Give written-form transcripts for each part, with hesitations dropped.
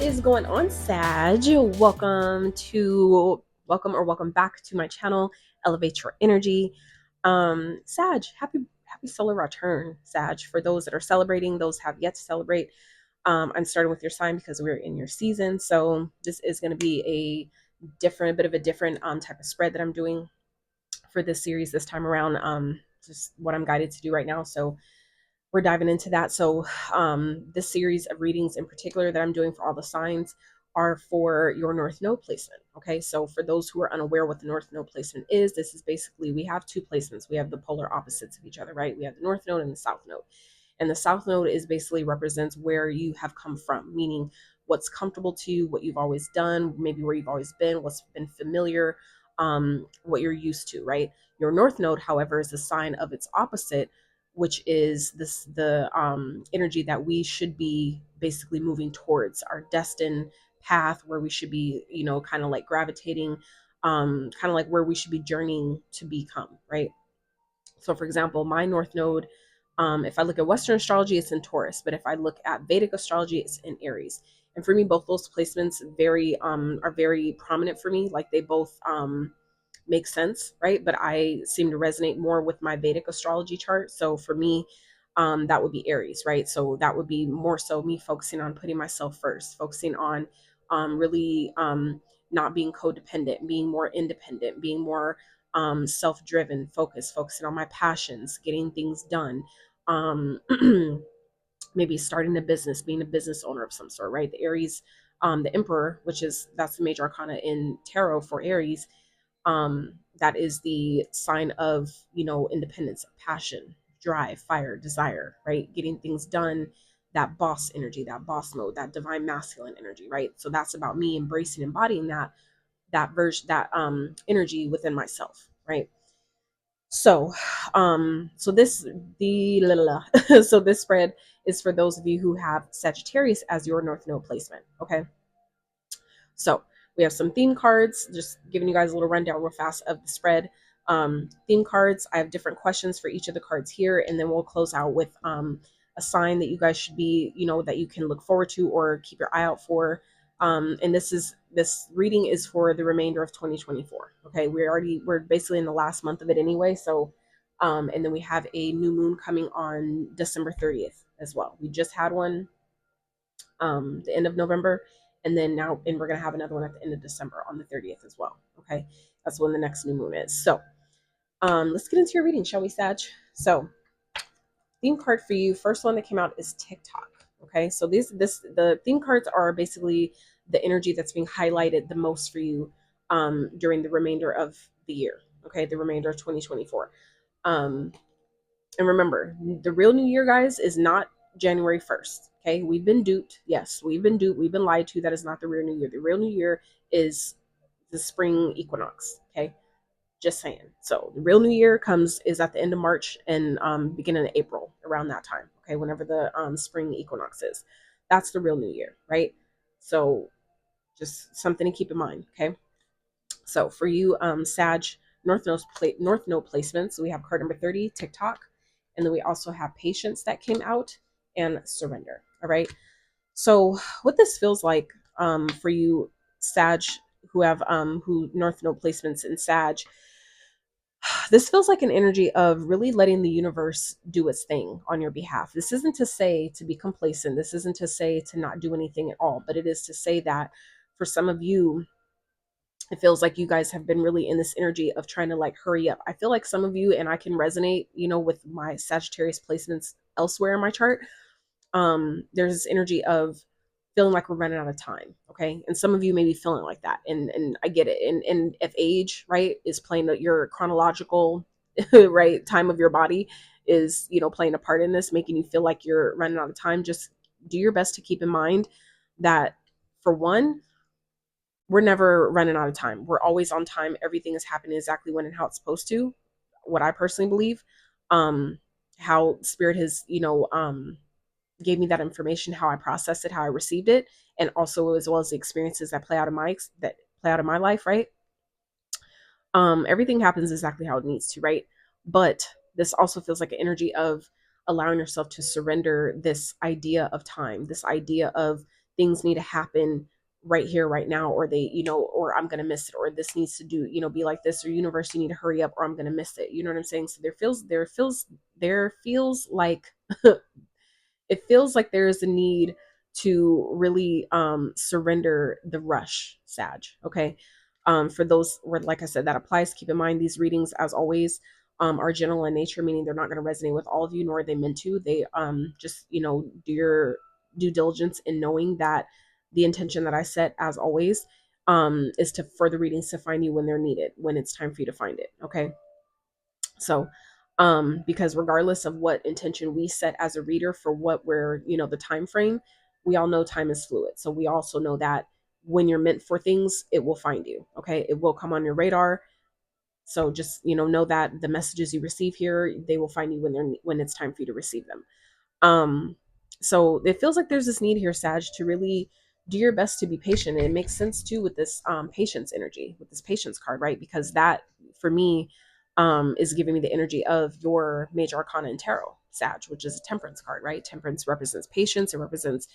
is going on, Sag? Welcome back to my channel, Elevate Your Energy. Sag, happy solar return, Sag. For those that are celebrating, those have yet to celebrate. I'm starting with your sign because we're in your season. So this is going to be a bit of a different type of spread that I'm doing for this series this time around. Just what I'm guided to do right now. So we're diving into that. So this series of readings in particular that I'm doing for all the signs are for your North Node placement. Okay, so for those who are unaware what the North Node placement is, this is basically, we have two placements. We have the polar opposites of each other, right? We have the North Node and the South Node. And the South Node is basically represents where you have come from, meaning what's comfortable to you, what you've always done, maybe where you've always been, what's been familiar, what you're used to, right? Your North Node, however, is a sign of its opposite, which is the energy that we should be basically moving towards, our destined path, where we should be, kind of like gravitating, kind of like where we should be journeying to become, right? So for example, my North Node, if I look at Western astrology, it's in Taurus, but if I look at Vedic astrology, it's in Aries. And for me, both those placements are very prominent for me. Like they both make sense, right? But I seem to resonate more with my Vedic astrology chart. So for me, that would be Aries, right? So that would be more so me focusing on putting myself first, focusing on really not being codependent, being more independent, being more self-driven, focusing on my passions, getting things done. Maybe starting a business, being a business owner of some sort, right? The Aries, the Emperor, that's the major arcana in tarot for Aries. That is the sign of, independence, passion, drive, fire, desire, right? Getting things done, that boss energy, that boss mode, that divine masculine energy, right? So that's about me embracing, embodying that version, that energy within myself, right? So so this the la, la, la. So this spread is for those of you who have Sagittarius as your North Node placement. Okay, so we have some theme cards, just giving you guys a little rundown real fast of the spread. Theme cards, I have different questions for each of the cards here, and then we'll close out with a sign that you guys should be, that you can look forward to or keep your eye out for. And this reading is for the remainder of 2024. Okay, we're basically in the last month of it anyway. So and then we have a new moon coming on December 30th as well. We just had one the end of November, and we're gonna have another one at the end of December on the 30th as well. Okay, that's when the next new moon is. So let's get into your reading, shall we, Sag? So theme card for you, first one that came out is TikTok. Okay, so the theme cards are basically the energy that's being highlighted the most for you during the remainder of the year. Okay, the remainder of 2024. And remember, the real new year, guys, is not January 1st. Okay, we've been duped. Yes, we've been duped. We've been lied to. That is not the real new year. The real new year is the spring equinox. Okay, just saying. So the real new year is at the end of March and beginning of April, around that time. Okay, whenever the spring equinox is, that's the real new year, right? So just something to keep in mind. Okay, so for you, Sag, North Node placements. We have card number 30, TikTok, and then we also have Patience that came out, and Surrender. All right. So what this feels like for you, Sag, who North Node placements in Sag, this feels like an energy of really letting the universe do its thing on your behalf. This isn't to say to be complacent. This isn't to say to not do anything at all, but it is to say that for some of you, it feels like you guys have been really in this energy of trying to like hurry up. I feel like some of you, and I can resonate, with my Sagittarius placements elsewhere in my chart. There's this energy of feeling like we're running out of time. Okay. And some of you may be feeling like that. And I get it. And if age, right, is playing your chronological, right, time of your body is, playing a part in this, making you feel like you're running out of time, just do your best to keep in mind that, for one, we're never running out of time. We're always on time. Everything is happening exactly when and how it's supposed to. What I personally believe, how spirit has, gave me that information, how I processed it, how I received it, and also as well as the experiences that play out in my life, right? Everything happens exactly how it needs to, right? But this also feels like an energy of allowing yourself to surrender this idea of time, this idea of things need to happen right here, right now, or they, or I'm gonna miss it, or this needs to do, be like this, or universe, you need to hurry up, or I'm gonna miss it. You know what I'm saying? So there feels like it feels like there is a need to really surrender the rush, Sag. Okay. For those where, like I said, that applies. Keep in mind these readings, as always, are general in nature, meaning they're not going to resonate with all of you, nor are they meant to. They just, do your due diligence in knowing that the intention that I set, as always, is to further readings to find you when they're needed, when it's time for you to find it. Okay. So, because regardless of what intention we set as a reader for what we're, the time frame, we all know time is fluid. So we also know that when you're meant for things, it will find you. Okay. It will come on your radar. So just, know that the messages you receive here, they will find you when it's time for you to receive them. So it feels like there's this need here, Sag, to really do your best to be patient. And it makes sense too with this patience energy, with this patience card, right? Because that, for me, is giving me the energy of your major arcana in tarot, Sag, which is a temperance card, right? Temperance represents patience. It represents,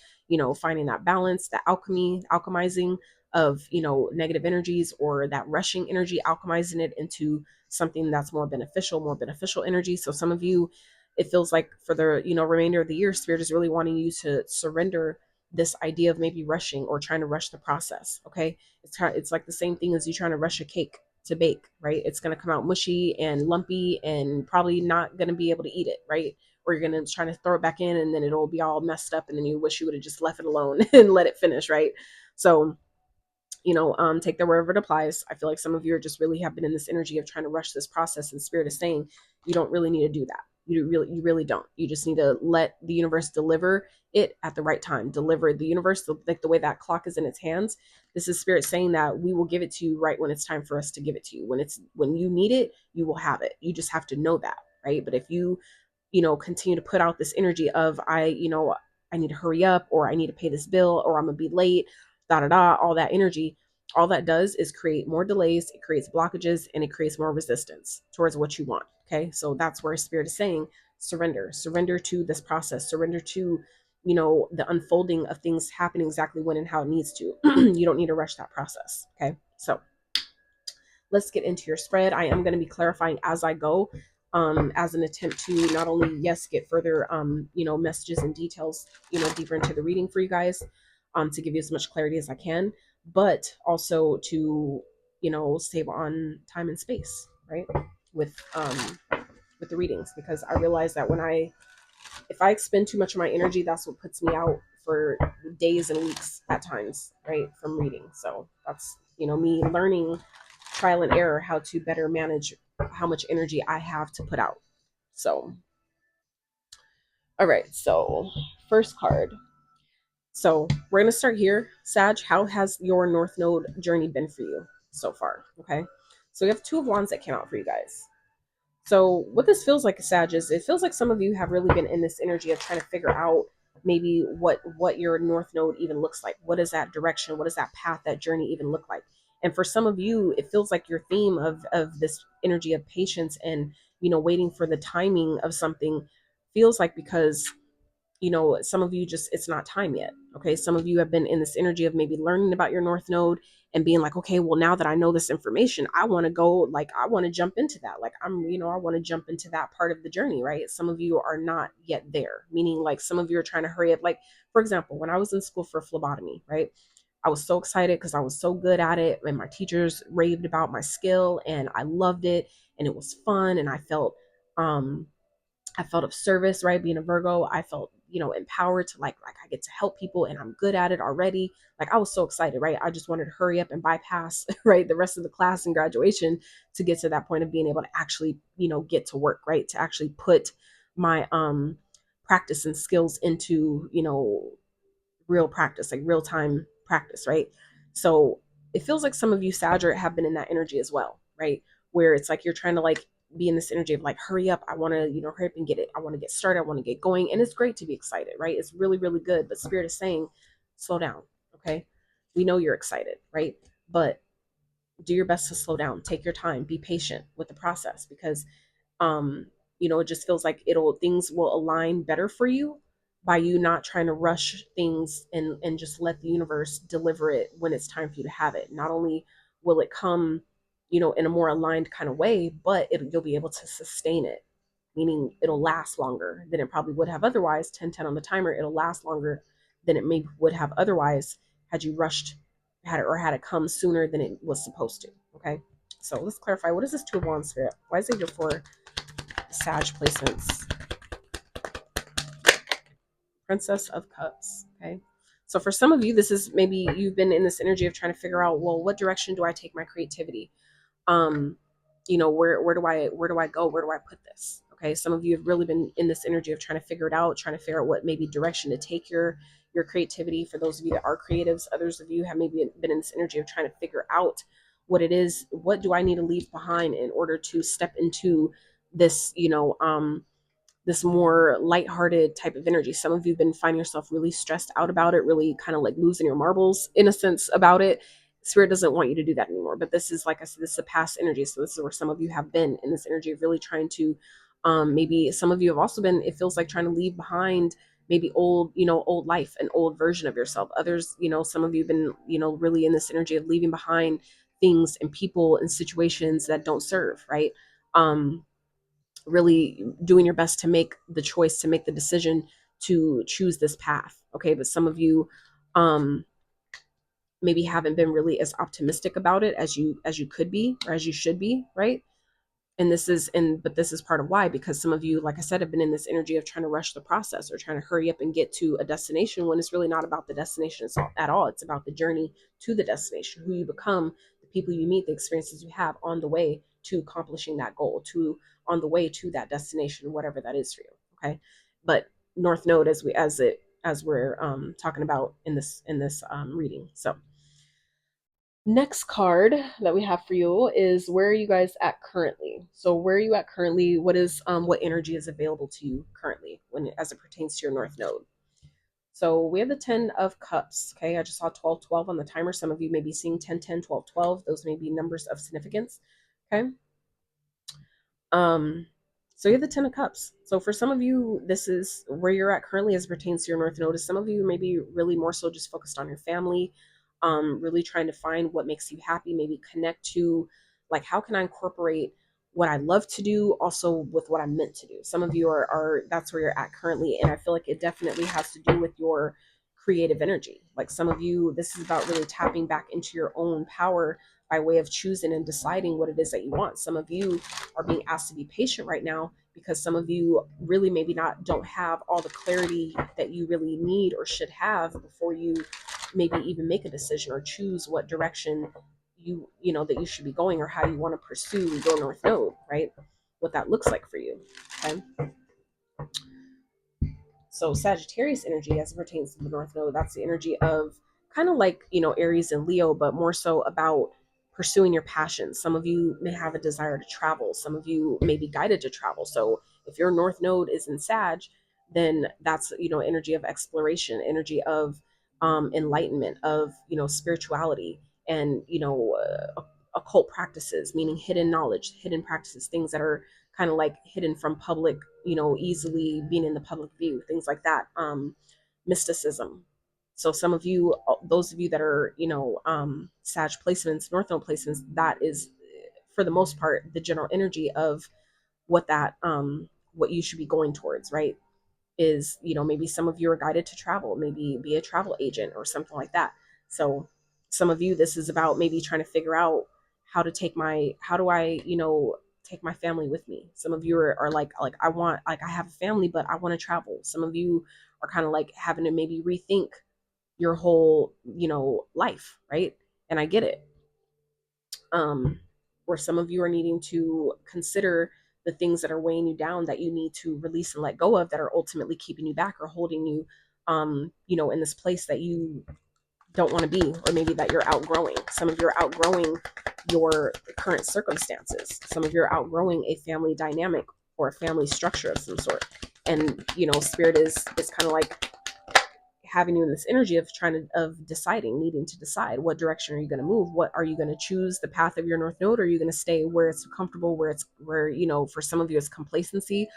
finding that balance, that alchemizing of, negative energies, or that rushing energy, alchemizing it into something that's more beneficial energy. So some of you, it feels like for the, remainder of the year, spirit is really wanting you to surrender this idea of maybe rushing or trying to rush the process. Okay. It's like the same thing as you trying to rush a cake to bake, right? It's going to come out mushy and lumpy and probably not going to be able to eat it, right? Or you're going to try to throw it back in and then it'll be all messed up and then you wish you would have just left it alone and let it finish, right? So, take that wherever it applies. I feel like some of you are just really have been in this energy of trying to rush this process, and spirit is saying you don't really need to do that. You really don't. You just need to let the universe deliver it at the right time. Deliver the universe, like the way that clock is in its hands. This is spirit saying that we will give it to you right when it's time for us to give it to you. When you need it, you will have it. You just have to know that, right? But if you, continue to put out this energy of I need to hurry up, or I need to pay this bill, or I'm gonna be late, da da da, all that energy, all that does is create more delays, it creates blockages, and it creates more resistance towards what you want. Okay. So that's where spirit is saying surrender to this process, surrender to, the unfolding of things happening exactly when and how it needs to. You don't need to rush that process. Okay. So let's get into your spread. I am going to be clarifying as I go, as an attempt to not only, yes, get further, messages and details, deeper into the reading for you guys, to give you as much clarity as I can, but also to, save on time and space, right? With the readings, because I realize that if I expend too much of my energy, that's what puts me out for days and weeks at times, right? From reading. So that's, me learning trial and error how to better manage how much energy I have to put out. So, all right. So, first card. So, we're going to start here. Sag, how has your North Node journey been for you so far? Okay. So, we have Two of Wands that came out for you guys. So what this feels like, Sag, is it feels like some of you have really been in this energy of trying to figure out maybe what your North Node even looks like. What is that direction? What does that path, that journey even look like? And for some of you, it feels like your theme of this energy of patience and, waiting for the timing of something feels like, because some of you just, it's not time yet. Okay. Some of you have been in this energy of maybe learning about your North Node and being like, okay, well, now that I know this information, I want to go, like, I want to jump into that. Like, I want to jump into that part of the journey, right? Some of you are not yet there, meaning like some of you are trying to hurry up. Like, for example, when I was in school for phlebotomy, right? I was so excited because I was so good at it and my teachers raved about my skill and I loved it and it was fun and um, I felt of service, right? Being a Virgo, I felt, empowered to like I get to help people and I'm good at it already. Like I was so excited, right? I just wanted to hurry up and bypass, right, the rest of the class and graduation to get to that point of being able to actually, get to work, right? To actually put my practice and skills into, real practice, like real time practice, right? So it feels like some of you Sagger have been in that energy as well, right? Where it's like you're trying to like be in this energy of like, hurry up, I want to, hurry up and get it. I want to get started. I want to get going. And it's great to be excited, right? It's really, really good. But spirit is saying, slow down. Okay. We know you're excited, right? But do your best to slow down. Take your time. Be patient with the process because, it just feels like things will align better for you by you not trying to rush things and just let the universe deliver it when it's time for you to have it. Not only will it come, in a more aligned kind of way, but you'll be able to sustain it, meaning it'll last longer than it probably would have otherwise. 10-10 on the timer, it'll last longer than it maybe would have otherwise had you rushed, had it come sooner than it was supposed to. Okay, so let's clarify. What is this Two of Wands spirit? Why is it here for Sag placements? Princess of Cups. Okay, so for some of you, this is maybe you've been in this energy of trying to figure out, well, what direction do I take my creativity? Where do I go? Where do I put this? Okay, some of you have really been in this energy of trying to figure it out, trying to figure out what maybe direction to take your creativity. For those of you that are creatives, others of you have maybe been in this energy of trying to figure out what it is. What do I need to leave behind in order to step into this, this more lighthearted type of energy? Some of you have been finding yourself really stressed out about it, really kind of like losing your marbles in a sense about it. Spirit doesn't want you to do that anymore. But this is, like I said, this is a past energy. So this is where some of you have been in this energy of really trying to, maybe some of you have also been, it feels like trying to leave behind maybe old life, an old version of yourself. Others, some of you have been, really in this energy of leaving behind things and people and situations that don't serve, right? Really doing your best to make the choice, to make the decision to choose this path. Okay, but some of you maybe haven't been really as optimistic about it as you could be, or as you should be, right? But this is part of why, because some of you, like I said, have been in this energy of trying to rush the process or trying to hurry up and get to a destination, when it's really not about the destination at all. It's about the journey to the destination, who you become, the people you meet, the experiences you have on the way to accomplishing that goal, to on the way to that destination, whatever that is for you. Okay, but North Node, as we're talking about in this reading. So next card that we have for you is, where are you guys at currently? So where are you at currently? What energy is available to you currently as it pertains to your North Node? So we have the 10 of Cups. Okay, I just saw 12-12 on the timer. Some of you may be seeing 10-10, 12-12. Those may be numbers of significance. Okay. So you have the 10 of Cups. So for some of you, this is where you're at currently as it pertains to your North Node. Some of you may be really more so just focused on your family, really trying to find what makes you happy, maybe connect to, like, how can I incorporate what I love to do also with what I'm meant to do. Some of you are that's where you're at currently, and I feel like it definitely has to do with your creative energy. Like some of you, this is about really tapping back into your own power by way of choosing and deciding what it is that you want. Some of you are being asked to be patient right now because some of you really maybe don't have all the clarity that you really need or should have before you maybe even make a decision or choose what direction that you should be going, or how you want to pursue your North Node, right? What that looks like for you. Okay. So Sagittarius energy, as it pertains to the North Node, that's the energy of kind of like, Aries and Leo, but more so about pursuing your passions. Some of you may have a desire to travel. Some of you may be guided to travel. So if your North Node is in Sag, then that's, energy of exploration, energy of enlightenment, of, spirituality, and, occult practices, meaning hidden knowledge, hidden practices, things that are kind of like hidden from public, easily being in the public view, things like that. Mysticism. So some of you, those of you that are, Sag placements, North Node placements, that is, for the most part, the general energy of what you should be going towards, right? Is, maybe some of you are guided to travel, maybe be a travel agent or something like that. So some of you, this is about maybe trying to figure out how do I, take my family with me. Some of you are like I have a family, but I want to travel. Some of you are kind of like having to maybe rethink your whole, life, right? And I get it. Where some of you are needing to consider the things that are weighing you down, that you need to release and let go of, that are ultimately keeping you back or holding you, in this place that you don't want to be, or maybe that you're outgrowing. Some of you are outgrowing your current circumstances. Some of you are outgrowing a family dynamic or a family structure of some sort. And, Spirit is kind of like having you in this energy of deciding, needing to decide, what direction are you going to move? What are you going to choose, the path of your North Node, or are you going to stay where it's comfortable, where for some of you it's complacency,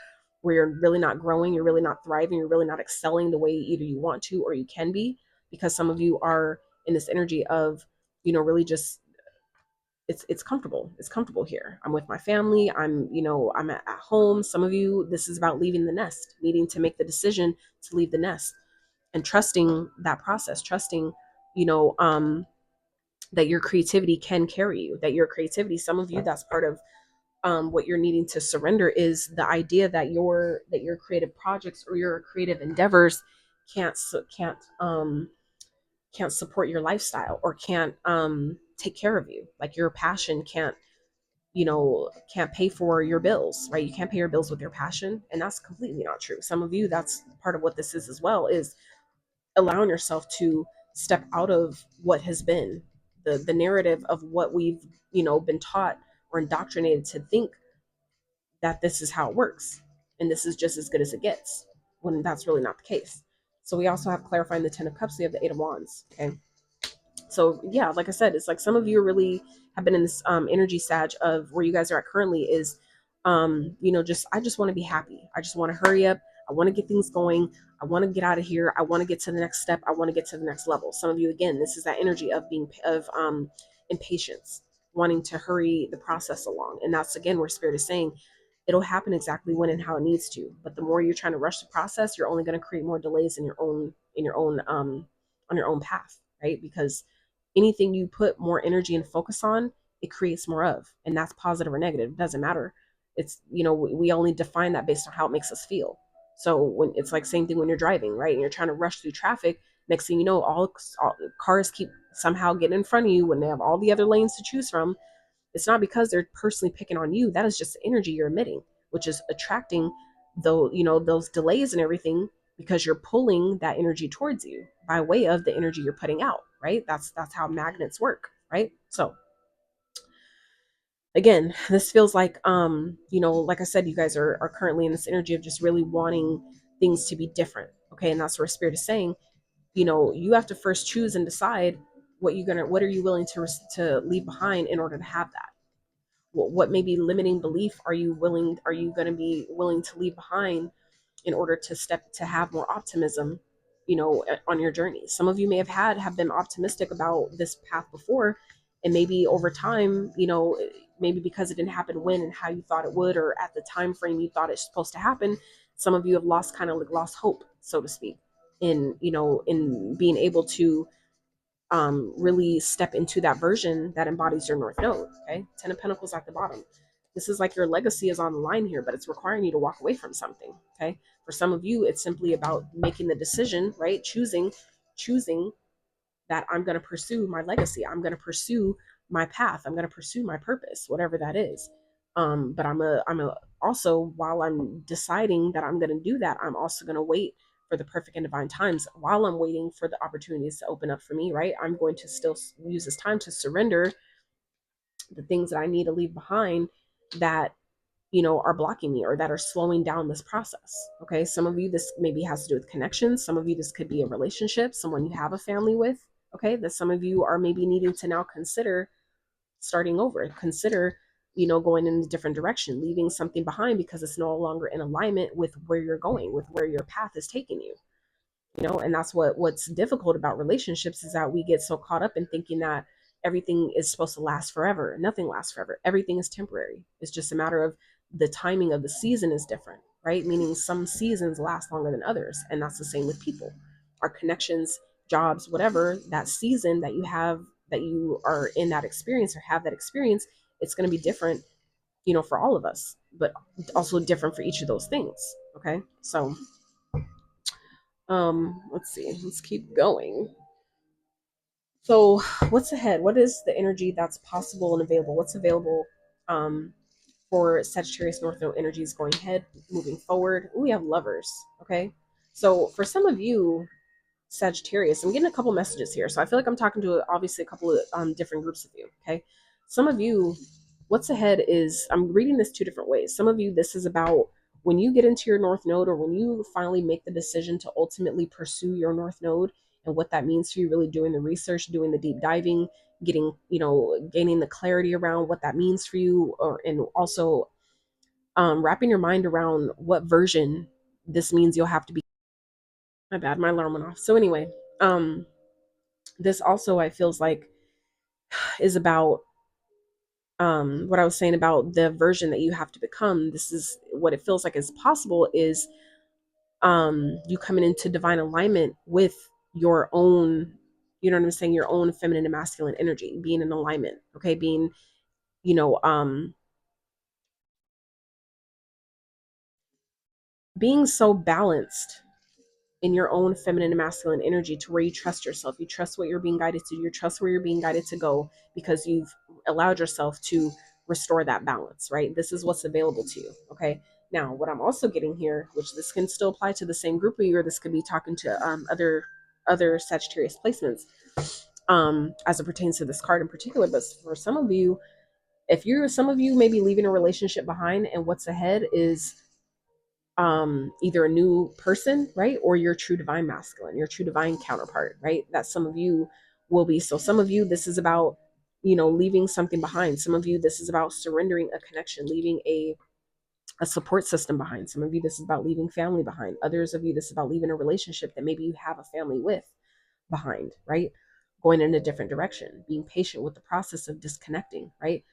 where you're really not growing, you're really not thriving, you're really not excelling the way either you want to or you can be, because some of you are in this energy of, really just it's comfortable. It's comfortable here. I'm with my family. I'm at home. Some of you, this is about leaving the nest, needing to make the decision to leave the nest and trusting that process, trusting, you know, um, that your creativity can carry you, that your creativity, some of you, that's part of what you're needing to surrender is the idea that your creative projects or your creative endeavors can't support your lifestyle or can't take care of you. Like your passion can't pay for your bills, right? You can't pay your bills with your passion, and that's completely not true. Some of you, that's part of what this is as well, is allowing yourself to step out of what has been the narrative of what we've been taught or indoctrinated to think that this is how it works and this is just as good as it gets, when that's really not the case. So we also have clarifying the 10 of cups. We have the 8 of wands. Okay, so yeah, like I said, it's like some of you really have been in this energy sag of where you guys are at currently is just I just want to be happy. I just want to hurry up. I want to get things going. I want to get out of here. I want to get to the next step. I want to get to the next level. Some of you, again, this is that energy of being of impatience, wanting to hurry the process along. And that's again where spirit is saying it'll happen exactly when and how it needs to. But the more you're trying to rush the process, you're only going to create more delays in your own on your own path, right? Because anything you put more energy and focus on, it creates more of, and that's positive or negative, it doesn't matter. It's we only define that based on how it makes us feel. So when it's like same thing when you're driving, right, and you're trying to rush through traffic, next thing you know, all cars keep somehow getting in front of you when they have all the other lanes to choose from. It's not because they're personally picking on you. That is just the energy you're emitting, which is attracting those delays and everything, because you're pulling that energy towards you by way of the energy you're putting out, right? That's how magnets work, right? So again, this feels like like I said, you guys are currently in this energy of just really wanting things to be different. Okay, and that's where spirit is saying, you have to first choose and decide what are you willing to leave behind in order to have that. What maybe limiting belief are you going to be willing to leave behind in order to have more optimism, on your journey. Some of you may have been optimistic about this path before, and maybe over time, maybe because it didn't happen when and how you thought it would, or at the time frame you thought it's supposed to happen, some of you have lost hope, so to speak, in being able to really step into that version that embodies your North Node. Okay, 10 of Pentacles at the bottom. This is like your legacy is on the line here, but it's requiring you to walk away from something. Okay, for some of you, it's simply about making the decision, right? Choosing that I'm going to pursue my legacy. I'm going to pursue my path. I'm going to pursue my purpose, whatever that is. But I'm also, while I'm deciding that I'm going to do that, I'm also going to wait for the perfect and divine times. While I'm waiting for the opportunities to open up for me, right? I'm going to still use this time to surrender the things that I need to leave behind that are blocking me or that are slowing down this process. Okay, some of you, this maybe has to do with connections. Some of you, this could be a relationship, someone you have a family with. Okay, that some of you are maybe needing to now consider starting over, consider going in a different direction, leaving something behind because it's no longer in alignment with where you're going, with where your path is taking you. And that's what's difficult about relationships, is that we get so caught up in thinking that everything is supposed to last forever. Nothing lasts forever. Everything is temporary. It's just a matter of the timing of the season is different, right? Meaning some seasons last longer than others, and that's the same with people. Our connections, jobs, whatever, that season that you have, that you are in that experience or have that experience, it's going to be different, for all of us, but also different for each of those things. Okay, so let's see, let's keep going. So what's ahead? What is the energy that's possible and available? What's available for Sagittarius North Node energies going ahead, moving forward? Ooh, we have Lovers. Okay, so for some of you Sagittarius, I'm getting a couple messages here, so I feel like I'm talking to obviously a couple of different groups of you. Okay, some of you, what's ahead is, I'm reading this two different ways. Some of you, this is about when you get into your North Node, or when you finally make the decision to ultimately pursue your North Node, and what that means for you, really doing the research, doing the deep diving, getting, gaining the clarity around what that means for you, or and also wrapping your mind around what version this means you'll have to be. My bad, my alarm went off. So anyway, um, this also I feels like is about what I was saying about the version that you have to become. This is what it feels like is possible is you coming into divine alignment with your own, you know what I'm saying, your own feminine and masculine energy, being in alignment, okay, being, you know, being so balanced in your own feminine and masculine energy to where you trust yourself, you trust what you're being guided to, you trust where you're being guided to go because you've allowed yourself to restore that balance, right? This is what's available to you, okay? Now, what I'm also getting here, which this can still apply to the same group of you, or this could be talking to other Sagittarius placements, as it pertains to this card in particular. But for some of you, if you're some of you may be leaving a relationship behind, and what's ahead is either a new person, right, or your true divine masculine, your true divine counterpart, right, that some of you will be. So some of you this is about, you know, leaving something behind. Some of you this is about surrendering a connection, leaving a support system behind. Some of you this is about leaving family behind. Others of you this is about leaving a relationship that maybe you have a family with behind, right, going in a different direction, being patient with the process of disconnecting, right.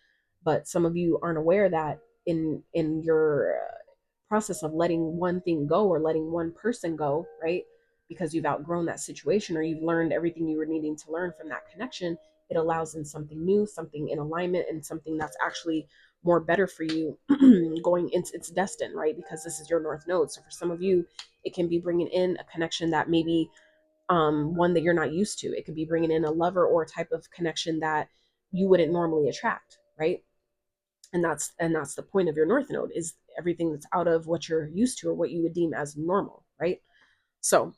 But some of you aren't aware that in your process of letting one thing go or letting one person go, right, because you've outgrown that situation or you've learned everything you were needing to learn from that connection, it allows in something new, something in alignment, and something that's actually more better for you going into its destined, right, because this is your north node. So for some of you it can be bringing in a connection that maybe one that you're not used to. It could be bringing in a lover or a type of connection that you wouldn't normally attract, right? And that's the point of your north node, is everything that's out of what you're used to or what you would deem as normal, right? So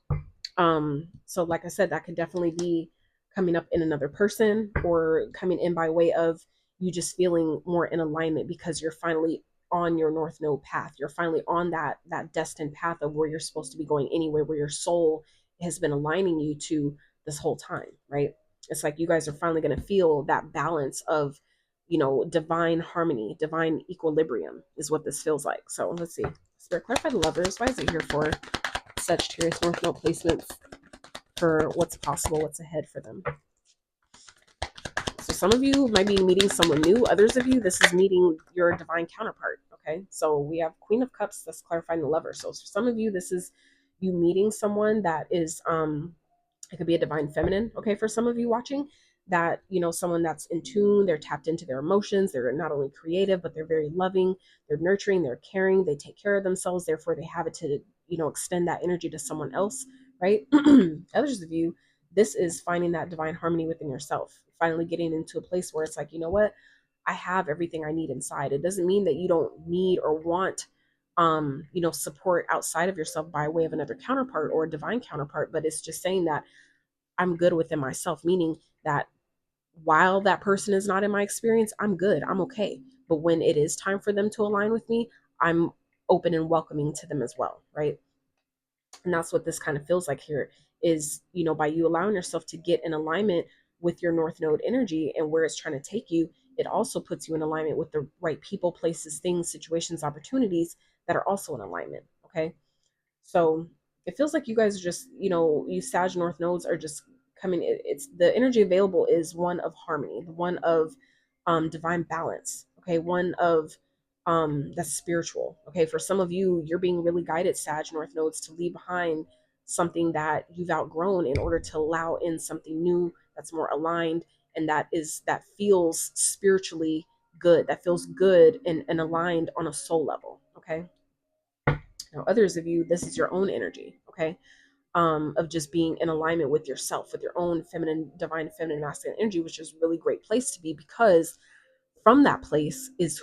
so like I said, that could definitely be coming up in another person or coming in by way of you just feeling more in alignment because you're finally on your north node path. You're finally on that destined path of where you're supposed to be going anyway, where your soul has been aligning you to this whole time, right? It's like you guys are finally going to feel that balance of, you know, divine harmony, divine equilibrium is what this feels like. So let's see. Spirit, clarify the lovers. Why is it here for Sagittarius North Node placements for what's possible, what's ahead for them? So some of you might be meeting someone new. Others of you, this is meeting your divine counterpart. Okay, so we have Queen of Cups. That's clarifying the lover. So for some of you, this is you meeting someone that is it could be a divine feminine. Okay, for some of you watching, that, you know, someone that's in tune, they're tapped into their emotions, they're not only creative but they're very loving, they're nurturing, they're caring, they take care of themselves, therefore they have it to, you know, extend that energy to someone else, right? Others of you, this is finding that divine harmony within yourself, finally getting into a place where it's like, you know what, I have everything I need inside. It doesn't mean that you don't need or want you know, support outside of yourself by way of another counterpart or a divine counterpart, but it's just saying that I'm good within myself, meaning that while that person is not in my experience, I'm good, I'm okay. But when it is time for them to align with me, I'm open and welcoming to them as well, right? And that's what this kind of feels like here is, you know, by you allowing yourself to get in alignment with your north node energy and where it's trying to take you, it also puts you in alignment with the right people, places, things, situations, opportunities that are also in alignment, okay? So it feels like you guys are just, you know, you Sag North nodes are just coming. It's the energy available is one of harmony, one of divine balance. Okay, one of that's spiritual. Okay, for some of you, you're being really guided, Sag North nodes, to leave behind something that you've outgrown in order to allow in something new that's more aligned and that feels spiritually good, that feels good and aligned on a soul level. Okay. Now, others of you, this is your own energy, okay, of just being in alignment with yourself, with your own feminine, divine, feminine, masculine energy, which is a really great place to be because from that place is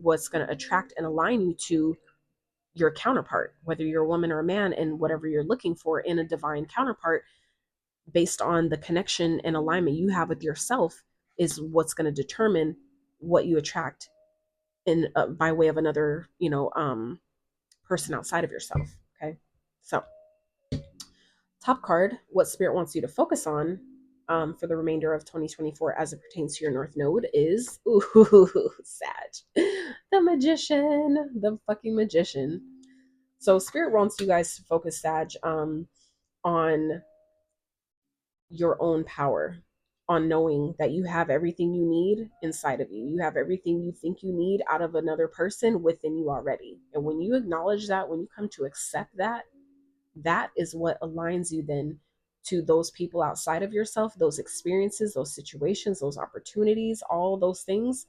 what's going to attract and align you to your counterpart, whether you're a woman or a man, and whatever you're looking for in a divine counterpart, based on the connection and alignment you have with yourself, is what's going to determine what you attract in by way of another, you know, person outside of yourself. Okay, so top card, what spirit wants you to focus on for the remainder of 2024 as it pertains to your North Node is, ooh, Sag. The magician, the fucking magician. So Spirit wants you guys to focus, Sag, on your own power, on knowing that you have everything you need inside of you. You have everything you think you need out of another person within you already. And when you acknowledge that, when you come to accept that, that is what aligns you then to those people outside of yourself, those experiences, those situations, those opportunities, all those things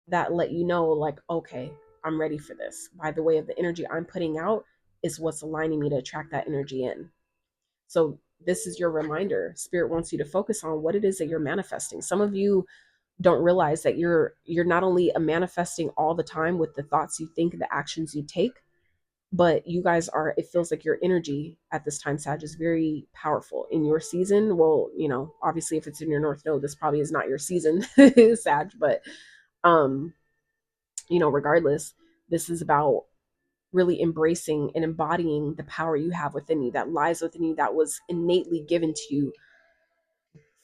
that let you know, like, okay, I'm ready for this. By the way of the energy I'm putting out is what's aligning me to attract that energy in. So this is your reminder. Spirit wants you to focus on what it is that you're manifesting. Some of you don't realize that you're not only manifesting all the time with the thoughts you think, the actions you take, but you guys are, it feels like your energy at this time, Sag, is very powerful in your season. Well, you know, obviously if it's in your North Node, this probably is not your season, Sag, but you know, regardless, this is about really embracing and embodying the power you have within you, that lies within you, that was innately given to you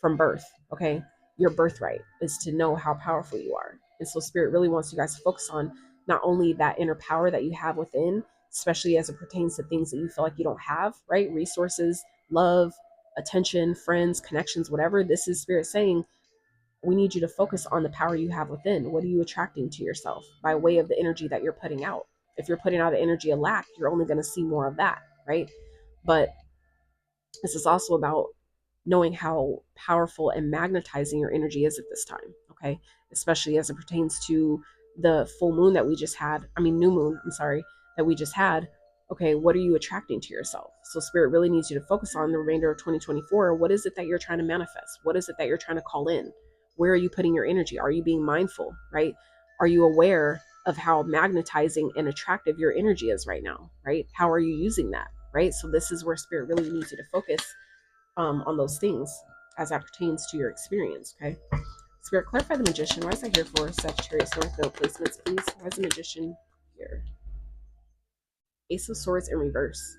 from birth. Okay, your birthright is to know how powerful you are. And so Spirit really wants you guys to focus on not only that inner power that you have within, especially as it pertains to things that you feel like you don't have, right? Resources, love, attention, friends, connections, whatever. This is Spirit saying, we need you to focus on the power you have within. What are you attracting to yourself by way of the energy that you're putting out? If you're putting out an energy of lack, you're only going to see more of that, right? But this is also about knowing how powerful and magnetizing your energy is at this time, okay? Especially as it pertains to the full moon that we just had. I mean, new moon, I'm sorry, that we just had. Okay, what are you attracting to yourself? So Spirit really needs you to focus on the remainder of 2024. What is it that you're trying to manifest? What is it that you're trying to call in? Where are you putting your energy? Are you being mindful, right? Are you aware of how magnetizing and attractive your energy is right now, right? How are you using that, right? So this is where Spirit really needs you to focus on those things as that pertains to your experience, okay? Spirit, clarify the magician. Why is that here for? Sagittarius North Node placements, please. Why is the magician here? Ace of Swords in reverse.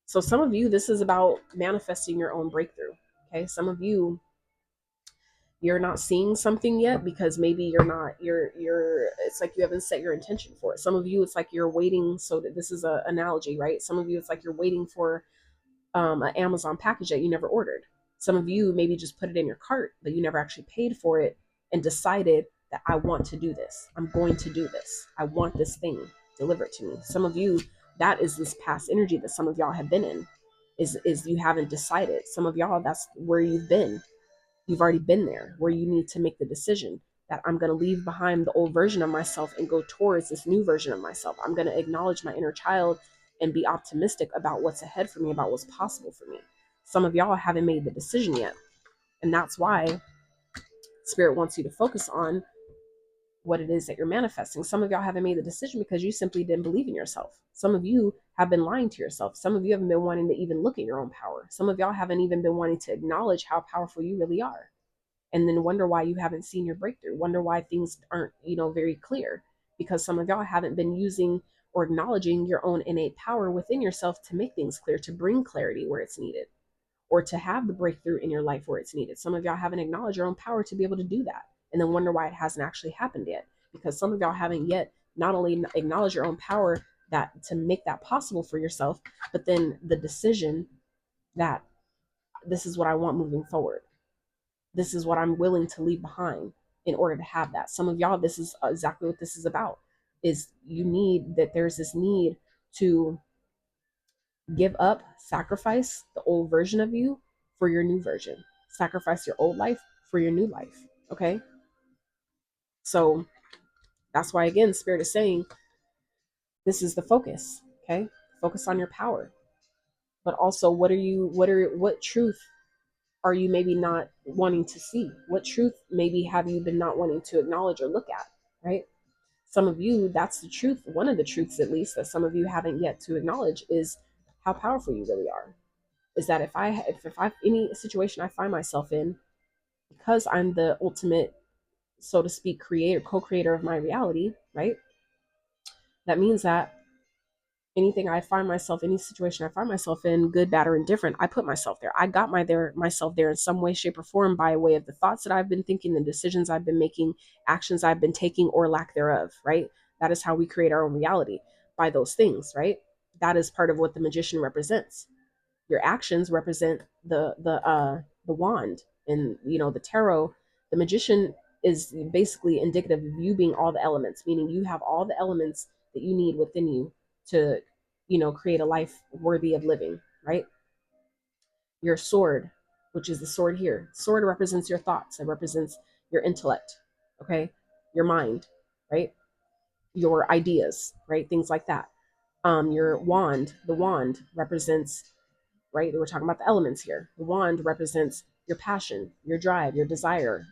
So some of you, this is about manifesting your own breakthrough, okay? Some of you, you're not seeing something yet because maybe you're it's like you haven't set your intention for it. Some of you, it's like you're waiting. So this is an analogy, right? Some of you, it's like you're waiting for an Amazon package that you never ordered. Some of you maybe just put it in your cart, but you never actually paid for it and decided that I want to do this. I'm going to do this. I want this thing delivered to me. Some of you, that is this past energy that some of y'all have been in, is you haven't decided. Some of y'all, that's where you've been. You've already been there where you need to make the decision that I'm going to leave behind the old version of myself and go towards this new version of myself. I'm going to acknowledge my inner child and be optimistic about what's ahead for me, about what's possible for me. Some of y'all haven't made the decision yet. And that's why Spirit wants you to focus on what it is that you're manifesting. Some of y'all haven't made the decision because you simply didn't believe in yourself. Some of you have been lying to yourself. Some of you haven't been wanting to even look at your own power. Some of y'all haven't even been wanting to acknowledge how powerful you really are. And then wonder why you haven't seen your breakthrough. Wonder why things aren't, very clear. Because some of y'all haven't been using or acknowledging your own innate power within yourself to make things clear, to bring clarity where it's needed, or to have the breakthrough in your life where it's needed. Some of y'all haven't acknowledged your own power to be able to do that, and then wonder why it hasn't actually happened yet. Because some of y'all haven't yet not only acknowledged your own power that to make that possible for yourself, but then the decision that this is what I want moving forward. This is what I'm willing to leave behind in order to have that. Some of y'all, this is exactly what this is about, is there's this need to give up, sacrifice the old version of you for your new version. Sacrifice your old life for your new life. Okay. So that's why, again, Spirit is saying this is the focus. Okay. Focus on your power. But also, what truth are you maybe not wanting to see? What truth maybe have you been not wanting to acknowledge or look at? Right. Some of you, that's the truth. One of the truths, at least, that some of you haven't yet to acknowledge is how powerful you really are. Is that if I any situation I find myself in, because I'm the ultimate, so to speak, co-creator of my reality, right? That means that Anything I find myself, any situation I find myself in, good, bad, or indifferent, I put myself there. I got myself there in some way, shape, or form by way of the thoughts that I've been thinking, the decisions I've been making, actions I've been taking, or lack thereof, right? That is how we create our own reality, by those things, right? That is part of what the magician represents. Your actions represent the wand, and the tarot. The magician is basically indicative of you being all the elements, meaning you have all the elements that you need within you to create a life worthy of living, right? Your sword, which is the sword here, sword represents your thoughts, it represents your intellect, okay, your mind, right, your ideas, right, things like that. Your wand, the wand represents, right? We're talking about the elements here. The wand represents your passion, your drive, your desire,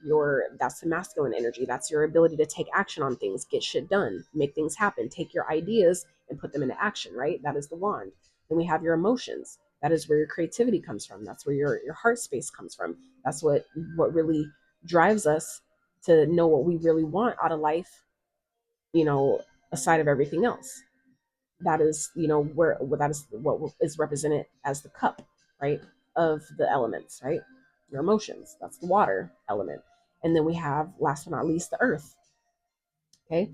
that's the masculine energy. That's your ability to take action on things, get shit done, make things happen, take your ideas and put them into action, right? That is the wand. Then we have your emotions. That is where your creativity comes from. That's where your heart space comes from. That's what really drives us to know what we really want out of life, you know, aside of everything else. That is where that is what is represented as the cup, right, of the elements, right? Your emotions, that's the water element. And then we have, last but not least, the earth. Okay,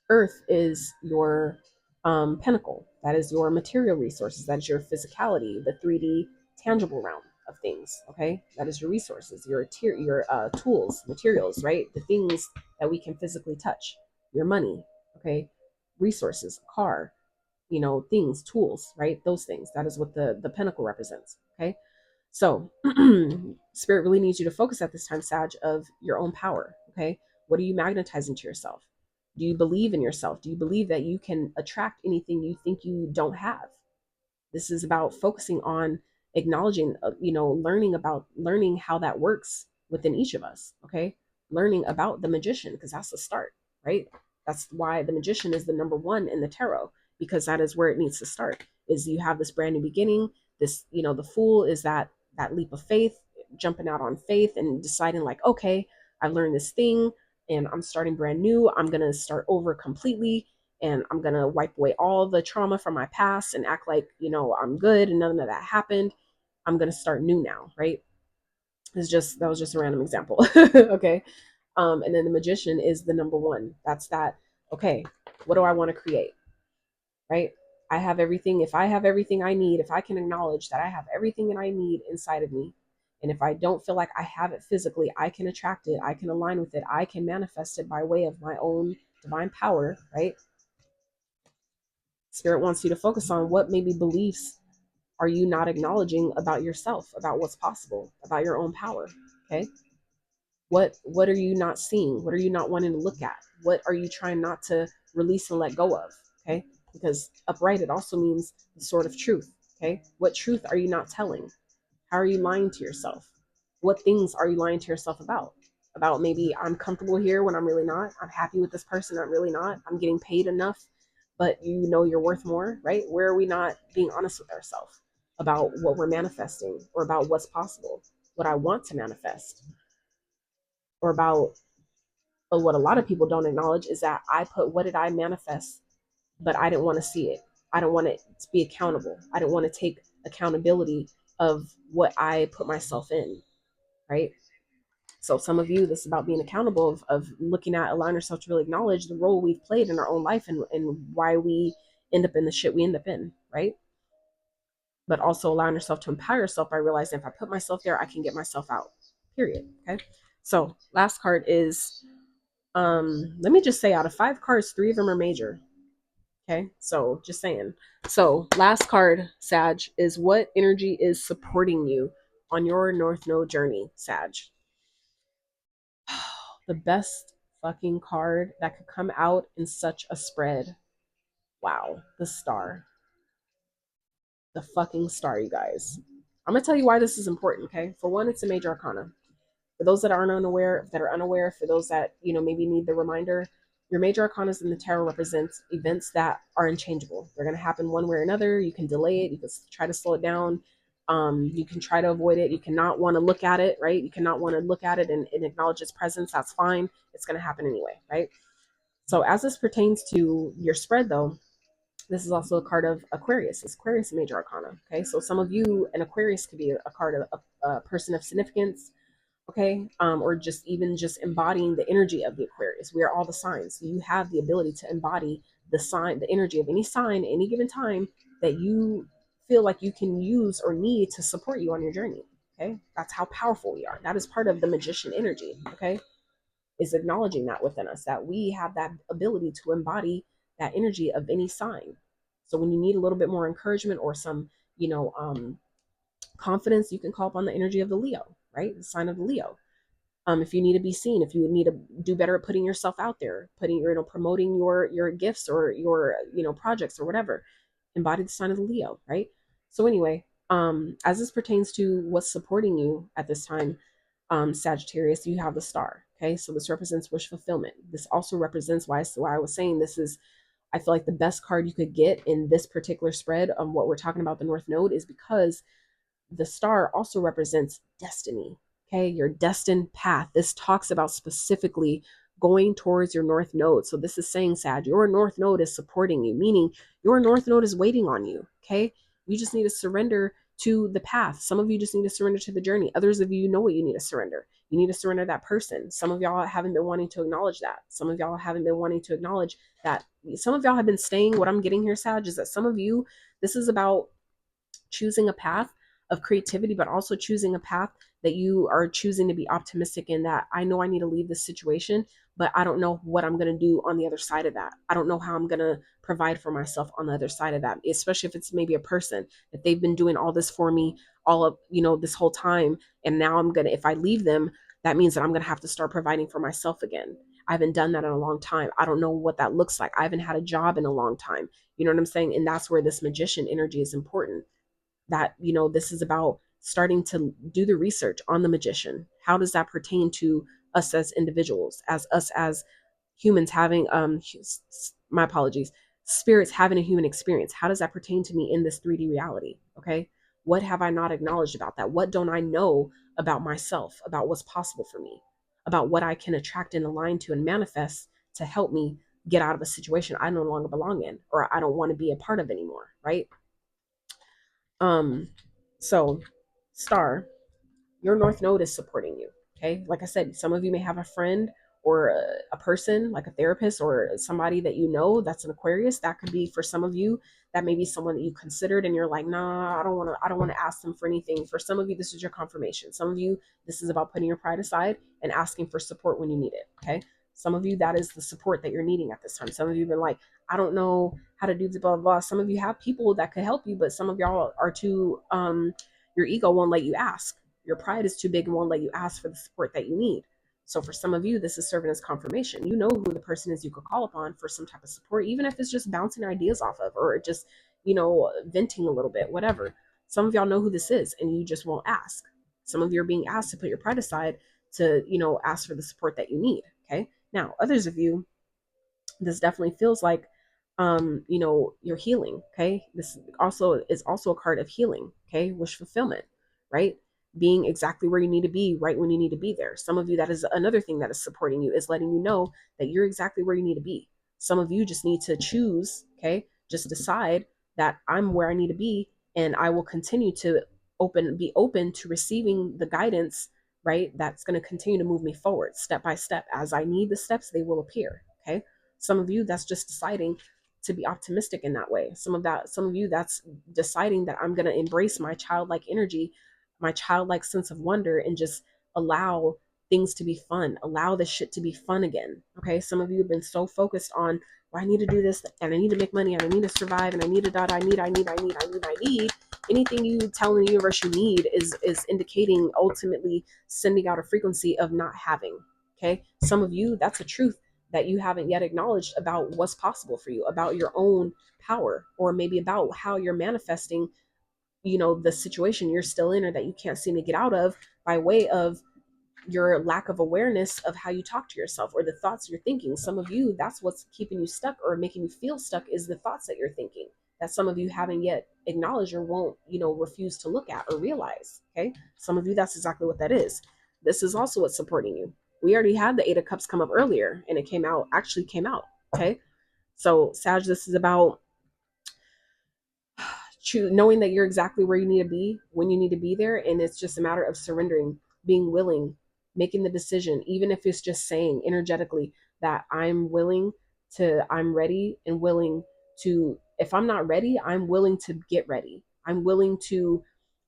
earth is your pinnacle. That is your material resources. That is your physicality, the 3D tangible realm of things. Okay, that is your resources, your tools, materials, right? The things that we can physically touch. Your money, okay, resources, car, things, tools, right? Those things. That is what the pinnacle represents. Okay. So spirit really needs you to focus at this time, Sag, of your own power. Okay. What are you magnetizing to yourself? Do you believe in yourself? Do you believe that you can attract anything you think you don't have? This is about focusing on acknowledging, learning how that works within each of us. Okay. Learning about the magician, because that's the start, right? That's why the magician is the number one in the tarot, because that is where it needs to start. Is you have this brand new beginning. This, the fool is that leap of faith, jumping out on faith and deciding like, okay, I learned this thing and I'm starting brand new. I'm going to start over completely, and I'm going to wipe away all the trauma from my past and act like, I'm good and none of that happened. I'm going to start new now, right? That was just a random example. Okay. And then the magician is the number one. That's that, okay, what do I want to create? Right? I have everything. If I have everything I need, if I can acknowledge that I have everything that I need inside of me, and if I don't feel like I have it physically, I can attract it, I can align with it, I can manifest it by way of my own divine power, right? Spirit wants you to focus on what maybe beliefs are you not acknowledging about yourself, about what's possible, about your own power. Okay. What are you not seeing? What are you not wanting to look at? What are you trying not to release and let go of? Okay. Because upright, it also means the sword of truth. Okay. What truth are you not telling? How are you lying to yourself? What things are you lying to yourself about? About maybe I'm comfortable here when I'm really not. I'm happy with this person, I'm really not. I'm getting paid enough, but you're worth more, right? Where are we not being honest with ourselves about what we're manifesting, or about what's possible, what I want to manifest, or about, but what a lot of people don't acknowledge is that I put, what did I manifest, but I didn't want to see it. I don't want it to be accountable. I don't want to take accountability of what I put myself in, right? So some of you, this is about being accountable of looking at, allowing yourself to really acknowledge the role we've played in our own life, and why we end up in the shit we end up in, right? But also allowing yourself to empower yourself by realizing if I put myself there, I can get myself out, period. Okay. So last card is, let me just say, out of 5 cards, 3 of them are major. Okay, so just saying. So last card, Sag, is what energy is supporting you on your North Node journey, Sag? The best fucking card that could come out in such a spread. Wow, the star. The fucking star, you guys. I'm gonna tell you why this is important, okay? For one, it's a major arcana. For those that aren't unaware, that are unaware, for those that, maybe need the reminder, your major arcanas in the tarot represents events that are unchangeable. They're going to happen one way or another. You can delay it. You can try to slow it down. You can try to avoid it. You cannot want to look at it, right? You cannot want to look at it and acknowledge its presence. That's fine. It's going to happen anyway, right? So as this pertains to your spread, though, This is also a card of Aquarius. It's Aquarius major arcana. Okay, so some of you, an Aquarius could be a card of a person of significance. Okay, or just even just embodying the energy of the Aquarius. We are all the signs. So you have the ability to embody the sign, the energy of any sign, any given time that you feel like you can use or need to support you on your journey. Okay, that's how powerful we are. That is part of the magician energy. Okay, is acknowledging that within us, that we have that ability to embody that energy of any sign. So when you need a little bit more encouragement or some, you know, confidence, you can call upon the energy of the Leo, right? The sign of the Leo. If you need to be seen, if you need to do better at putting yourself out there, putting, promoting your gifts or your, projects or whatever, embody the sign of the Leo, right? So anyway, as this pertains to what's supporting you at this time, Sagittarius, you have the star. Okay, so this represents wish fulfillment. This also represents why I was saying this is, I feel like the best card you could get in this particular spread of what we're talking about, the North Node, is because the star also represents destiny. Okay, your destined path. This talks about specifically going towards your North Node. So this is saying, Sag, your North Node is supporting you, meaning your North Node is waiting on you. Okay, you just need to surrender to the path. Some of you just need to surrender to the journey. Others of you know what you need to surrender. You need to surrender that person. Some of y'all haven't been wanting to acknowledge that. Some of y'all haven't been wanting to acknowledge that. Some of y'all have been staying. What I'm getting here, Sag, is that some of you, this is about choosing a path of creativity, but also choosing a path that you are choosing to be optimistic in, that I know I need to leave this situation, but I don't know what I'm going to do on the other side of that. I don't know how I'm going to provide for myself on the other side of that, especially if it's maybe a person that they've been doing all this for me all of, this whole time. And now I'm going to, if I leave them, that means that I'm going to have to start providing for myself again. I haven't done that in a long time. I don't know what that looks like. I haven't had a job in a long time. You know what I'm saying? And that's where this magician energy is important, that this is about starting to do the research on the magician. How does that pertain to us as individuals, as us as humans having my apologies, spirits having a human experience? How does that pertain to me in this 3D reality? Okay, what have I not acknowledged about that? What don't I know about myself, about what's possible for me, about what I can attract and align to and manifest to help me get out of a situation I no longer belong in, or I don't want to be a part of anymore, right? Um, so star, your North Node is supporting you. Okay. Like I said, some of you may have a friend or a person like a therapist or somebody that that's an Aquarius. That could be for some of you. That may be someone that you considered and you're like, nah, I don't want to ask them for anything. For some of you, this is your confirmation. Some of you, this is about putting your pride aside and asking for support when you need it. Okay. Some of you, that is the support that you're needing at this time. Some of you have been like, I don't know how to do the blah, blah, blah. Some of you have people that could help you, but some of y'all are too, your ego won't let you ask. Your pride is too big and won't let you ask for the support that you need. So for some of you, this is serving as confirmation. You know who the person is you could call upon for some type of support, even if it's just bouncing ideas off of, or just, venting a little bit, whatever. Some of y'all know who this is and you just won't ask. Some of you are being asked to put your pride aside to, ask for the support that you need. Okay. Now, others of you, this definitely feels like you're healing. Okay, this also is also a card of healing. Okay, wish fulfillment, right? Being exactly where you need to be right when you need to be there. Some of you, that is another thing that is supporting you, is letting you know that you're exactly where you need to be. Some of you just need to choose. Okay, just decide that I'm where I need to be, and I will continue to be open to receiving the guidance, right? That's going to continue to move me forward step by step. As I need the steps, they will appear. Okay, some of you, that's just deciding to be optimistic in that way. Some of you, that's deciding that I'm going to embrace my childlike energy, my childlike sense of wonder, and just allow things to be fun, allow this shit to be fun again. Okay, some of you have been so focused on, well, I need to do this and I need to make money and I need to survive and I need to dot, I need. Anything you tell the universe you need is indicating, ultimately sending out a frequency of not having. Okay, some of you, that's a truth that you haven't yet acknowledged about what's possible for you, about your own power, or maybe about how you're manifesting, the situation you're still in or that you can't seem to get out of, by way of your lack of awareness of how you talk to yourself or the thoughts you're thinking. Some of you, that's what's keeping you stuck or making you feel stuck, is the thoughts that you're thinking that some of you haven't yet acknowledged or won't, refuse to look at or realize. Okay, some of you, that's exactly what that is. This is also what's supporting you. We already had the Eight of Cups come up earlier and it came out. Okay, so Sag, this is about knowing that you're exactly where you need to be when you need to be there, and it's just a matter of surrendering, being willing, making the decision, even if it's just saying energetically that I'm willing to, I'm ready and willing to, if I'm not ready, I'm willing to get ready. I'm willing to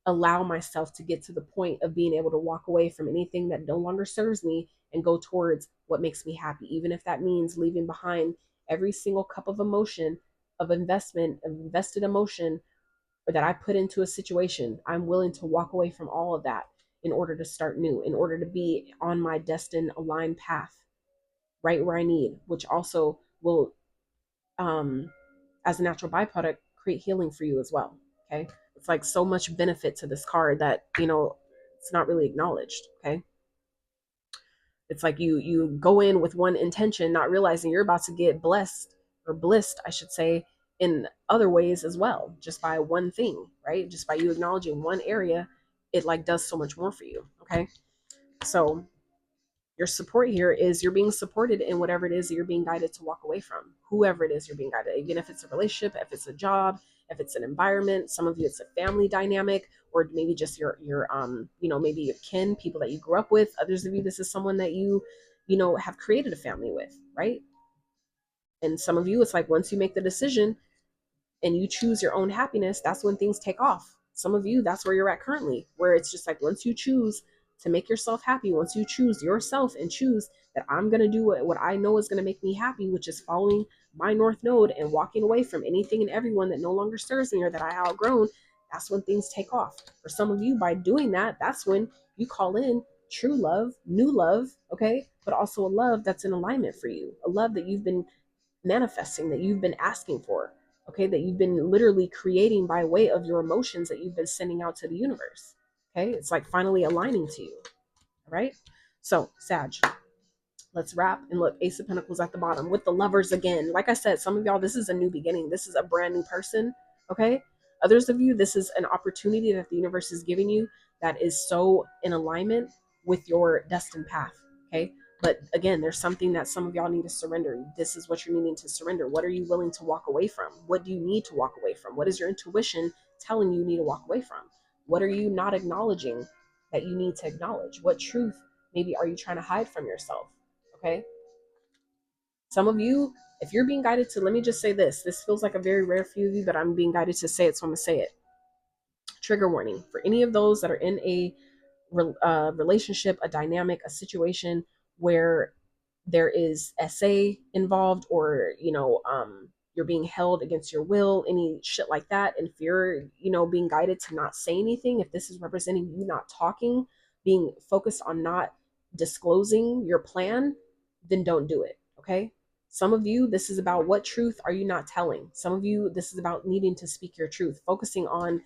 allow myself to get to the point of being able to walk away from anything that no longer serves me and go towards what makes me happy, even if that means leaving behind every single cup of emotion, of investment, of invested emotion, or that I put into a situation. I'm willing to walk away from all of that in order to start new, in order to be on my destined aligned path, right where I need, which also will, as a natural byproduct, create healing for you as well. Okay. It's like so much benefit to this card that, it's not really acknowledged. Okay. It's like you go in with one intention, not realizing you're about to get blessed, or blissed, I should say, in other ways as well, just by one thing, right? Just by you acknowledging one area, it like does so much more for you. Okay. So your support here is, you're being supported in whatever it is that you're being guided to walk away from, whoever it is you're being guided, even if it's a relationship, if it's a job, if it's an environment. Some of you it's a family dynamic, or maybe just your maybe your kin, people that you grew up with. Others of you, this is someone that you have created a family with, right? And some of you, it's like once you make the decision and you choose your own happiness, that's when things take off. Some of you, that's where you're at currently, where it's just like once you choose to make yourself happy, once you choose yourself and choose that I'm going to do what I know is going to make me happy, which is following my North Node and walking away from anything and everyone that no longer serves me or that I outgrown, that's when things take off. For some of you, by doing that, that's when you call in true love, new love, okay? But also a love that's in alignment for you, a love that you've been manifesting, that you've been asking for, okay, that you've been literally creating by way of your emotions that you've been sending out to the universe. Okay, it's like finally aligning to you. All right, so Sag, let's wrap and look. Ace of Pentacles at the bottom with the Lovers again. Like I said, some of y'all, this is a new beginning. This is a brand new person. Okay, others of you, this is an opportunity that the universe is giving you that is so in alignment with your destined path. Okay, but again, there's something that some of y'all need to surrender. This is what you're needing to surrender. What are you willing to walk away from? What do you need to walk away from? What is your intuition telling you need to walk away from? What are you not acknowledging that you need to acknowledge? What truth maybe are you trying to hide from yourself? Okay. Some of you, if you're being guided to, let me just say this feels like a very rare few of you, but I'm being guided to say it, so I'm going to say it. Trigger warning for any of those that are in a relationship, a dynamic, a situation where there is SA involved, or you're being held against your will, any shit like that. And if you're being guided to not say anything, if this is representing you not talking, being focused on not disclosing your plan, then don't do it. Okay. Some of you, this is about what truth are you not telling. Some of you, this is about needing to speak your truth, focusing on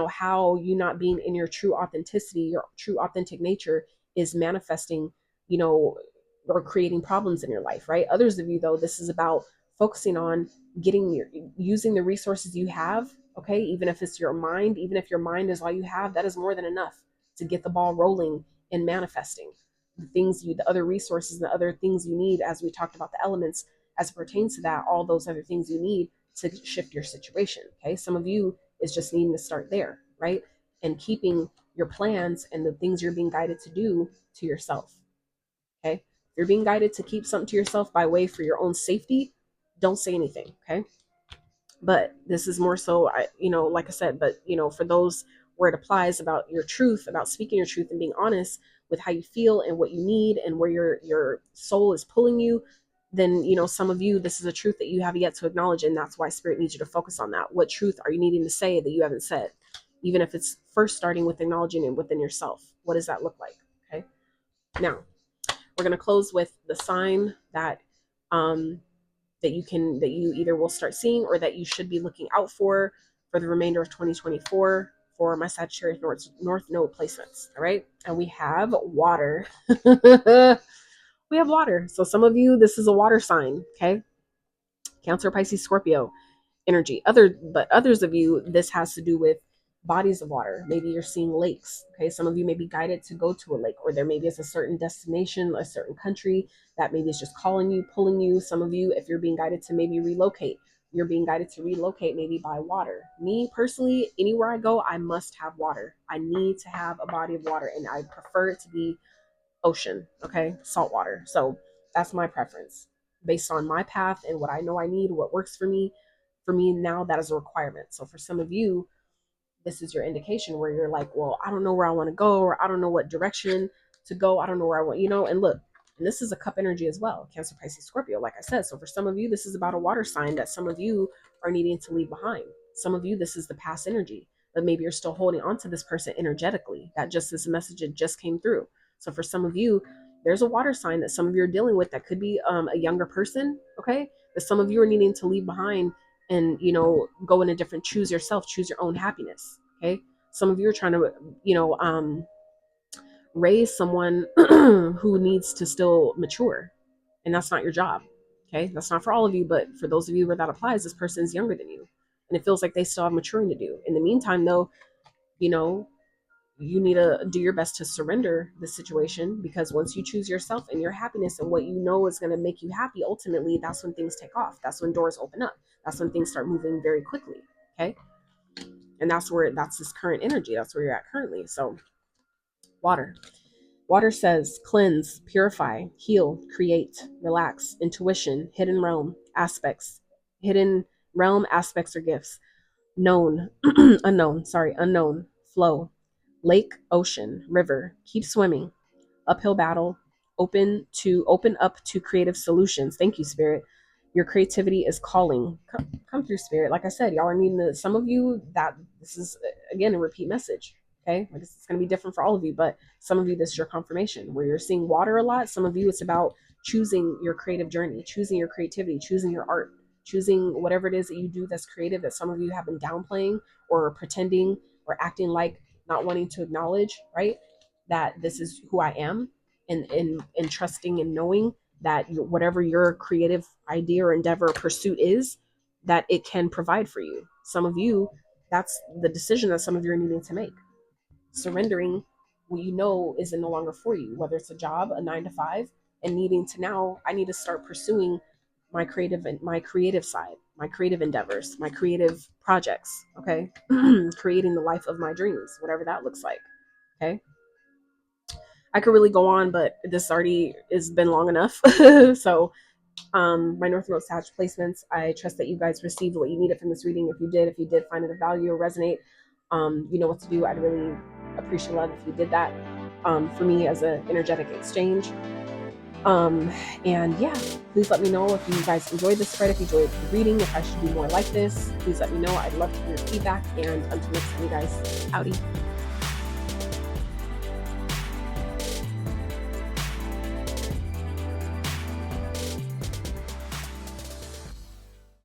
how you not being in your true authenticity, your true authentic nature is manifesting, or creating problems in your life, right? Others of you, though, this is about focusing on using the resources you have, okay? Even if it's your mind, even if your mind is all you have, that is more than enough to get the ball rolling and manifesting the other resources, the other things you need, as we talked about the elements, as it pertains to that, all those other things you need to shift your situation, okay? Some of you is just needing to start there, right? And keeping your plans and the things you're being guided to do to yourself. Okay. If you're being guided to keep something to yourself by way for your own safety, don't say anything. Okay. But this is more so, like I said, but for those where it applies about your truth, about speaking your truth and being honest with how you feel and what you need and where your soul is pulling you, then some of you, this is a truth that you have yet to acknowledge, and that's why Spirit needs you to focus on that. What truth are you needing to say that you haven't said? Even if it's first starting with acknowledging it within yourself. What does that look like? Okay. Now we're going to close with the sign that that you either will start seeing or that you should be looking out for the remainder of 2024 for my Sagittarius North Node placements. All right. And we have water. We have water. So some of you, this is a water sign. Okay. Cancer, Pisces, Scorpio energy. But others of you, this has to do with bodies of water. Maybe you're seeing lakes. Okay. Some of you may be guided to go to a lake, or there maybe is a certain destination, a certain country that maybe is just calling you, pulling you. Some of you, if you're being guided to maybe relocate, you're being guided to relocate maybe by water. Me personally, anywhere I go, I must have water. I need to have a body of water, and I prefer it to be ocean, okay? Salt water. So that's my preference based on my path and what I know I need, what works for me. For me now, that is a requirement. So for some of you, this is your indication where you're like, well, I don't know where I want to go, or I don't know what direction to go. I don't know where I want, and look, and this is a cup energy as well, Cancer, Pisces, Scorpio, like I said. So for some of you, this is about a water sign that some of you are needing to leave behind. Some of you, this is the past energy, but maybe you're still holding on to this person energetically. That just this message that just came through. So for some of you, there's a water sign that some of you are dealing with that could be a younger person, okay? That some of you are needing to leave behind and, go in a different, choose yourself, choose your own happiness, okay? Some of you are trying to, raise someone who needs to still mature, and that's not your job, okay? That's not for all of you, but for those of you where that applies, this person is younger than you, and it feels like they still have maturing to do. In the meantime, though, you need to do your best to surrender the situation, because once you choose yourself and your happiness and what you know is going to make you happy, ultimately, that's when things take off. That's when doors open up. That's when things start moving very quickly, okay? And that's this current energy. That's where you're at currently. So water. Water says cleanse, purify, heal, create, relax, intuition, hidden realm aspects or gifts, known, unknown, flow, lake, ocean, river, keep swimming, uphill battle, open up to creative solutions. Thank you, Spirit. Your creativity is calling. Come through, Spirit. Like I said, y'all are needing to, some of you, that this is again a repeat message. Okay, like it's going to be different for all of you, but some of you, this is your confirmation where you're seeing water a lot. Some of you, it's about choosing your creative journey, choosing your creativity, choosing your art, choosing whatever it is that you do that's creative, that some of you have been downplaying or pretending or acting like not wanting to acknowledge, right? That this is who I am, and trusting and knowing that whatever your creative idea or endeavor or pursuit is, that it can provide for you. Some of you, that's the decision that some of you are needing to make. Surrendering what you know is no longer for you, whether it's a job, a 9 to 5, and needing to now, I need to start pursuing my creative side, my creative endeavors, my creative projects, okay? Creating the life of my dreams, whatever that looks like, okay? I could really go on, but this already has been long enough. So my North Node Sag placements, I trust that you guys received what you needed from this reading. If you did find it of value or resonate, you know what to do. I'd really appreciate love if you did that for me as an energetic exchange. And yeah, please let me know if you guys enjoyed this spread, if you enjoyed the reading, if I should do more like this. Please let me know. I'd love to hear your feedback. And until next time, you guys, howdy.